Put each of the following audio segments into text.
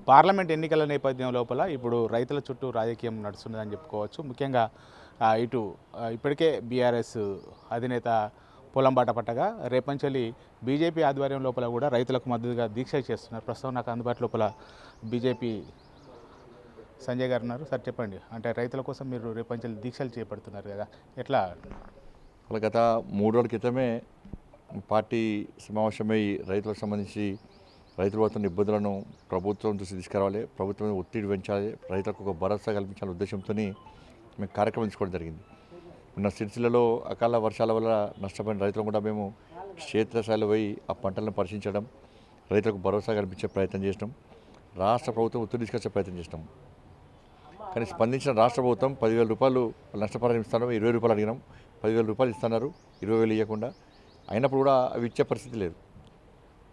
Parliament ఎన్నికల నేపథ్యం లోపల ఇప్పుడు రైతుల చుట్టూ రాజకీయం నడుస్తున్నదని చెప్పుకోవచ్చు. ముఖ్యంగా ఇప్పటికే బీఆర్ఎస్ అధినేత పొలంబాట పట్టగా రేపంచలి బీజేపీ ఆధ్వర్యం లోపల కూడా రైతులకు మద్దతుగా దీక్ష చేస్తున్నారు. ప్రస్తుతం నాకు అందుబాటు లోపల బీజేపీ సంజయ్ గారు ఉన్నారు. సార్ చెప్పండి, అంటే రైతుల కోసం మీరు రేపంచలి దీక్షలు చేపడుతున్నారు కదా, ఎట్లా? గత 3 రోజుల క్రితమే పార్టీ సమావేశమై రైతులకు సంబంధించి రైతులు పడుతున్న ఇబ్బందులను ప్రభుత్వం దృష్టి తీసుకురావాలి, ప్రభుత్వం ఒత్తిడి పెంచాలి, రైతులకు ఒక భరోసా కల్పించాలనే ఉద్దేశంతో మేము కార్యక్రమం తీసుకోవడం జరిగింది. ఉన్న సిరిసిల్లలో అకాల వర్షాల వల్ల నష్టపోయిన రైతులను కూడా మేము క్షేత్రస్థాయిలో పోయి ఆ పంటలను పరిశీలించడం, రైతులకు భరోసా కల్పించే ప్రయత్నం చేసినాం. రాష్ట్ర ప్రభుత్వం ఒత్తిడి తీసుకొచ్చే ప్రయత్నం చేసినాం. కానీ స్పందించిన రాష్ట్ర ప్రభుత్వం 10,000 రూపాయలు నష్టపరిహారం ఇస్తాను, 20 రూపాయలు అడిగినాం, 10,000 రూపాయలు ఇస్తున్నారు, 20,000 ఇవ్వకుండా. అయినప్పుడు కూడా అవి ఇచ్చే పరిస్థితి లేదు.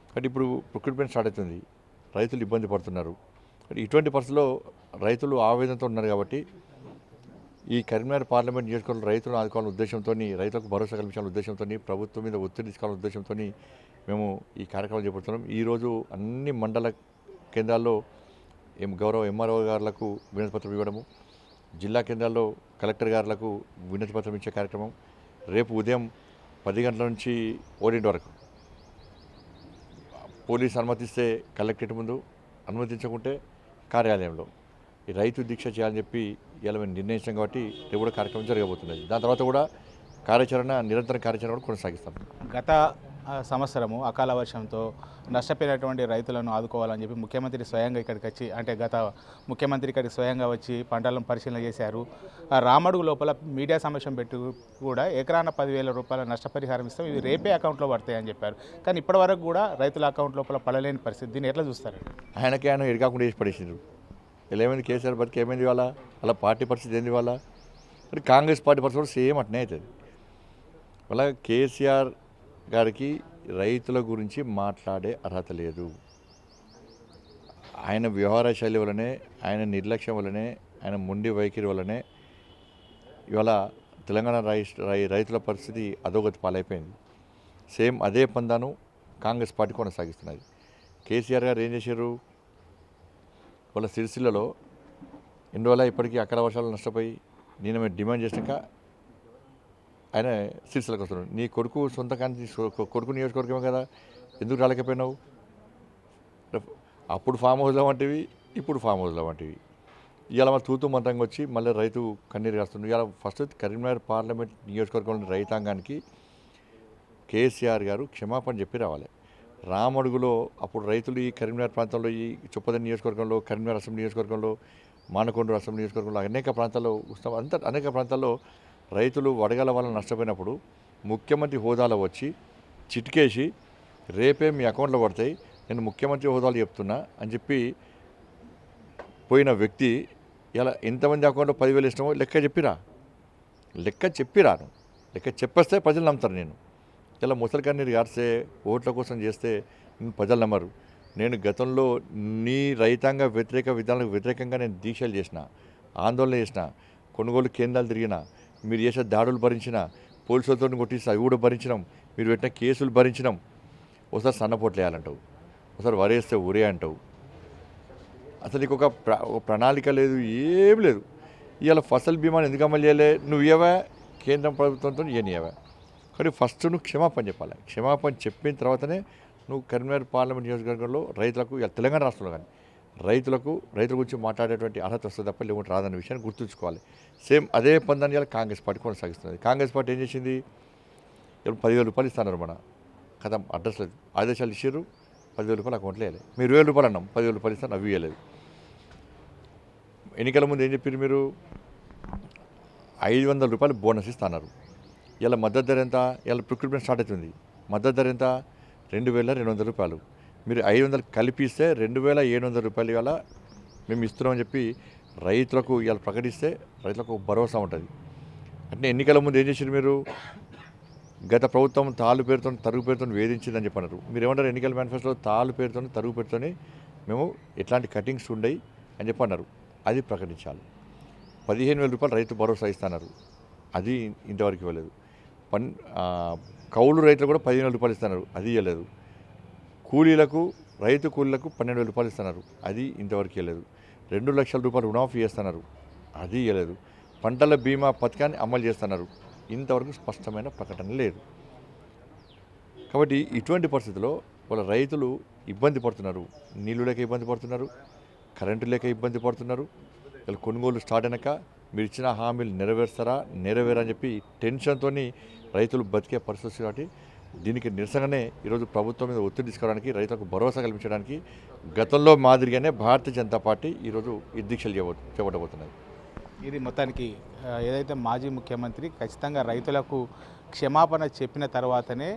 కాబట్టి ఇప్పుడు ప్రొక్యూర్మెంట్ స్టార్ట్ అవుతుంది, రైతులు ఇబ్బంది పడుతున్నారు. ఇటువంటి పరిస్థితుల్లో రైతులు ఆవేదనతో ఉన్నారు. కాబట్టి ఈ కరీంనగర్ పార్లమెంట్ నియోజకవర్గంలో రైతులను ఆదుకోవాలనే ఉద్దేశంతో, రైతులకు భరోసా కల్పించాలనే ఉద్దేశంతో, ప్రభుత్వం మీద ఒత్తిడి తీసుకోవాలనే ఉద్దేశంతో మేము ఈ కార్యక్రమం చేపడుతున్నాం. ఈరోజు అన్ని మండల కేంద్రాల్లో గౌరవ ఎంఆర్ఓ గారులకు వినతిపత్రం ఇవ్వడము, జిల్లా కేంద్రాల్లో కలెక్టర్ గారులకు వినతిపత్రం ఇచ్చే కార్యక్రమం. రేపు ఉదయం 10 గంటల నుంచి 1 వరకు పోలీసు అనుమతిస్తే కలెక్టరేట్ ముందు, అనుమతించకుంటే కార్యాలయంలో ఈ రైతు దీక్ష చేయాలని చెప్పి ఇలా మేము నిర్ణయించాం. కాబట్టి రేపు కూడా కార్యక్రమం జరగబోతున్నది. దాని తర్వాత కూడా నిరంతర కార్యాచరణ కూడా కొనసాగిస్తాం. గత సంవత్సరము అకాల వర్షంతో నష్టపోయినటువంటి రైతులను ఆదుకోవాలని చెప్పి ముఖ్యమంత్రి స్వయంగా ఇక్కడికి వచ్చి, అంటే గత ముఖ్యమంత్రి ఇక్కడికి స్వయంగా వచ్చి పంటలను పరిశీలన చేశారు. రామడుగు లోపల మీడియా సమావేశం పెట్టి కూడా ఎకరాన 10,000 రూపాయల నష్టపరిహారం ఇస్తాం, ఇవి రేపే అకౌంట్లో పడతాయని చెప్పారు. కానీ ఇప్పటివరకు కూడా రైతుల అకౌంట్ లోపల పడలేని పరిస్థితి. దీన్ని ఎట్లా చూస్తారు? ఆయన ఎడకాకుండా చేసి పడేసిండ్రు. ఇలా ఏమైంది కేసీఆర్ బతికి ఏమైంది వాళ్ళ అలా పార్టీ పరిస్థితి ఏంది వాళ్ళ? కాంగ్రెస్ పార్టీ పరిస్థితి కూడా సేమ్ అట్నే అవుతుంది. అలా కేసీఆర్ గారికి రైతుల గురించి మాట్లాడే అర్హత లేదు. ఆయన వ్యవహార శైలి వల్లనే, ఆయన నిర్లక్ష్యం వల్లనే, ఆయన మొండి వైఖరి వల్లనే ఇవాళ తెలంగాణ రైతుల పరిస్థితి అధోగతి పాలైపోయింది. సేమ్ అదే పందాను కాంగ్రెస్ పార్టీ కొనసాగిస్తున్నది. కేసీఆర్ గారు ఏం చేశారు? వాళ్ళ సిరిసిల్లలో ఎన్ని ఇప్పటికీ అకాల వర్షాలు నష్టపోయి నేను మేము డిమాండ్ చేసినాక ఆయన సిరిసిల్లకు వస్తున్నాడు. నీ కొడుకు సొంత కానీ కొడుకు నియోజకవర్గమే కదా, ఎందుకు రాలేకపోయినావు? అప్పుడు ఫామ్ హౌస్లో వంటివి, ఇప్పుడు ఫామ్ హౌస్లో వంటివి. ఇవాళ మన తూతూ మంత్రంగా వచ్చి మళ్ళీ రైతు కన్నీరు కాస్తుంది. ఇవాళ ఫస్ట్ కరీంనగర్ పార్లమెంట్ నియోజకవర్గంలోని రైతాంగానికి కేసీఆర్ గారు క్షమాపణ చెప్పి రావాలి. రామడుగులో అప్పుడు రైతులు ఈ కరీంనగర్ ప్రాంతంలో, ఈ చొప్పదండి నియోజకవర్గంలో, కరీంనగర్ అసెంబ్లీ నియోజకవర్గంలో, మానకొండూరు అసెంబ్లీ నియోజకవర్గంలో అనేక ప్రాంతాల్లో అనేక ప్రాంతాల్లో రైతులు వడగల వల్ల నష్టపోయినప్పుడు ముఖ్యమంత్రి హోదాలో వచ్చి చిటికేసి రేపే మీ అకౌంట్లో పడతాయి, నేను ముఖ్యమంత్రి హోదాలో చెప్తున్నా అని చెప్పి పోయిన వ్యక్తి ఇలా ఎంతమంది అకౌంట్లో 10,000 ఇష్టమో లెక్క చెప్పిరాను. లెక్క చెప్పేస్తే ప్రజలు నమ్ముతారు. నేను ఇలా ముసలి కన్నీరు గారిస్తే ఓట్ల కోసం చేస్తే ప్రజలు నమ్మరు. నేను గతంలో నీ రైతాంగ వ్యతిరేక విధానాలకు వ్యతిరేకంగా నేను దీక్షలు చేసిన, ఆందోళన చేసిన, కొనుగోలు కేంద్రాలు తిరిగిన, మీరు చేసే దాడులు భరించిన, పోలీసులతో కొట్టిస్తే అవి కూడా భరించినాం, మీరు పెట్టిన కేసులు భరించినాం. ఒకసారి సన్నపోట్లు వేయాలంటావు, ఒకసారి వరేస్తే ఊరే అంటావు. అసలు నీకు ఒక ప్రణాళిక లేదు, ఏం లేదు. ఇవాళ ఫసల్ బీమాని ఎందుకు అమలు చేయలే? నువ్వు ఇవ్వవా, కేంద్రం ప్రభుత్వంతో ఇవ్వనివ్వా. కానీ ఫస్ట్ నువ్వు క్షమాపణ చెప్పాలి. క్షమాపణ చెప్పిన తర్వాతనే నువ్వు కరీంనగర్ పార్లమెంట్ నియోజకవర్గంలో రైతులకు, తెలంగాణ రాష్ట్రంలో కానీ రైతుల గురించి మాట్లాడేటువంటి అర్హత వస్తుంది తప్ప లేకుంటే రాదన్న విషయాన్ని గుర్తుంచుకోవాలి. సేమ్ అదే పందాన్ని ఇలా కాంగ్రెస్ పార్టీ కొనసాగిస్తున్నది. కాంగ్రెస్ పార్టీ ఏం చేసింది? 10,000 రూపాయలు ఇస్తున్నారు. మన కథ అడ్రస్ లేదు, ఆదేశాలు ఇచ్చారు, 10,000 రూపాయలు అకౌంట్లో వేయలేదు. మీరు 20,000 రూపాయలు అన్నాం, 10,000 రూపాయలు ఇస్తాను, అవి ఇవ్వలేదు. ఎన్నికల ముందు ఏం చెప్పారు మీరు? 500 రూపాయలు బోనస్ ఇస్తున్నారు. ఇలా మద్దతు ధర ఎంత? ఇలా ప్రొక్యూర్మెంట్ స్టార్ట్ అవుతుంది. మద్దతు ధర ఎంత? 2,200 రూపాయలు. మీరు 500 కలిపిస్తే 2,700 రూపాయలు ఇవాళ మేము ఇస్తున్నామని చెప్పి రైతులకు ఇవాళ ప్రకటిస్తే రైతులకు భరోసా ఉంటుంది. అంటే ఎన్నికల ముందు ఏం చేశారు మీరు? గత ప్రభుత్వం తాళ్ళు పేరుతో, తరుగు పేరుతో వేధించిందని చెప్పన్నారు. మీరు ఏమంటారు? ఎన్నికల మేనిఫెస్టోలో తాళ్ళు పేరుతో, తరుగు పేరుతోనే మేము ఎట్లాంటి కటింగ్స్ ఉండయి అని చెప్పన్నారు. అది ప్రకటించాలి. 15,000 రూపాయలు రైతు భరోసా ఇస్తున్నారు, అది ఇంతవరకు ఇవ్వలేదు. కౌలు రైతులు కూడా 15,000 రూపాయలు ఇస్తున్నారు, అది ఇవ్వలేదు. కూలీలకు రైతు కూలీలకు 12,000 రూపాయలు ఇస్తున్నారు, అది ఇంతవరకు ఇవ్వలేదు. 2 లక్షల రూపాయలు రుణమాఫీ చేస్తున్నారు, అది ఇవ్వలేదు. పంటల బీమా పథకాన్ని అమలు చేస్తున్నారు, ఇంతవరకు స్పష్టమైన ప్రకటన లేదు. కాబట్టి ఇటువంటి పరిస్థితుల్లో వాళ్ళ రైతులు ఇబ్బంది పడుతున్నారు. నీళ్లు లేక ఇబ్బంది పడుతున్నారు, కరెంటు లేక ఇబ్బంది పడుతున్నారు. వీళ్ళు కొనుగోలు స్టార్ట్ అయినాక మీరు ఇచ్చిన హామీలు నెరవేరని చెప్పి టెన్షన్తో రైతులు బతికే పరిస్థితి. కాబట్టి దీనికి నిరసనగానే ఈరోజు ప్రభుత్వం మీద ఒత్తిడి తీసుకోవడానికి, రైతులకు భరోసా కల్పించడానికి గతంలో మాదిరిగానే భారతీయ జనతా పార్టీ ఈరోజు ఈ దీక్షలు చేపట్టబోతున్నది. ఇది మొత్తానికి ఏదైతే మాజీ ముఖ్యమంత్రి ఖచ్చితంగా రైతులకు క్షమాపణ చెప్పిన తర్వాతనే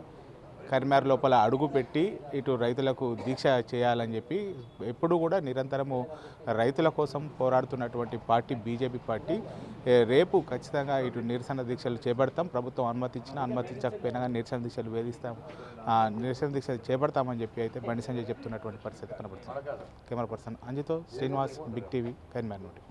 కరీంనగర్ లోపల అడుగుపెట్టి ఇటు రైతులకు దీక్ష చేయాలని చెప్పి ఎప్పుడు కూడా నిరంతరము రైతుల కోసం పోరాడుతున్నటువంటి పార్టీ బీజేపీ పార్టీ రేపు ఖచ్చితంగా ఇటు నిరసన దీక్షలు చేపడతాం, ప్రభుత్వం అనుమతించినా అనుమతించకపోయినా కానీ నిరసన దీక్షలు వేధిస్తాం, నిరసన దీక్షలు చేపడతామని చెప్పి అయితే బండి సంజయ్ చెప్తున్నటువంటి పరిస్థితి కనబడుతుంది. కెమెరా పర్సన్ అంజితో శ్రీనివాస్, బిగ్ టీవీ, కరీంనగర్ నుండి.